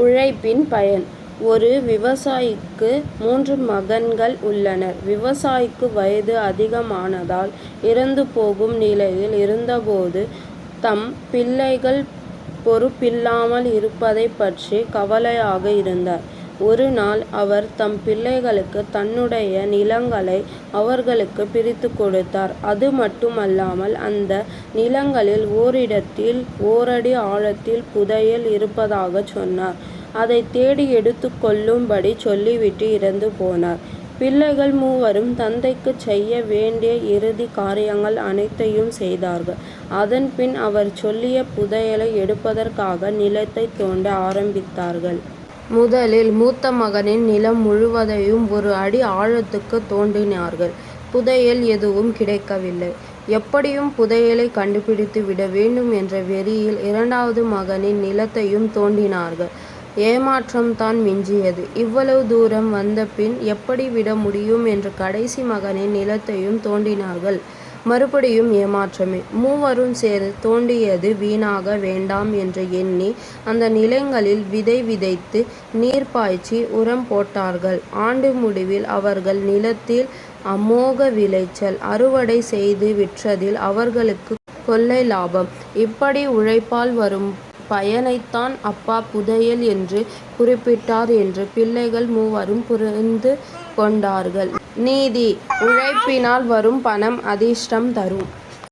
உழைப்பின் பயன். ஒரு விவசாயிக்கு 3 மகன்கள் உள்ளனர். விவசாயிக்கு வயது அதிகமானதால் இறந்து போகும் நிலையில் இருந்தபோது தம் பிள்ளைகள் பொறுப்பில்லாமல் இருப்பதைப் பற்றி கவலையாக இருந்தார். ஒரு நாள் அவர் தம் பிள்ளைகளுக்கு தன்னுடைய நிலங்களை அவர்களுக்கு பிரித்துக் கொடுத்தார். அது மட்டுமல்லாமல் அந்த நிலங்களில் ஓரிடத்தில் ஓரடி ஆழத்தில் புதையல் இருப்பதாகச் சொன்னார். அதை தேடி எடுத்துக் கொள்ளும்படி சொல்லிவிட்டு இறந்து போனார். பிள்ளைகள் மூவரும் தந்தைக்குச் செய்ய வேண்டிய இறுதி காரியங்கள் அனைத்தையும் செய்தார்கள். அதன்பின் அவர் சொல்லிய புதையலை எடுப்பதற்காக நிலத்தை தோண்ட ஆரம்பித்தார்கள். முதலில் மூத்த மகனின் நிலம் முழுவதையும் 1 அடி ஆழத்துக்கு தோண்டினார்கள். புதையல் எதுவும் கிடைக்கவில்லை. எப்படியும் புதையலை கண்டுபிடித்து விட வேண்டும் என்ற வெறியில் 2வது மகனின் நிலத்தையும் தோண்டினார்கள். ஏமாற்றம்தான் மிஞ்சியது. இவ்வளவு தூரம் வந்தபின் எப்படி விட முடியும் என்று கடைசி மகனின் நிலத்தையும் தோண்டினார்கள். மறுபடியும் ஏமாற்றமே. மூவரும் சேர்ந்து தோண்டியது வீணாக வேண்டாம் என்று எண்ணி அந்த நிலங்களில் விதை விதைத்து நீர் பாய்ச்சி உரம் போட்டார்கள். ஆண்டு முடிவில் அவர்கள் நிலத்தில் அமோக விளைச்சல். அறுவடை செய்து விற்றதில் அவர்களுக்கு கொள்ளை லாபம். இப்படி உழைப்பால் வரும் பயனைத்தான் அப்பா புதையல் என்று குறிப்பிட்டார் என்று பிள்ளைகள் மூவரும் புரிந்து கொண்டார்கள். நீதி: உழைப்பினால் வரும் பணம் அதிர்ஷ்டம் தரும்.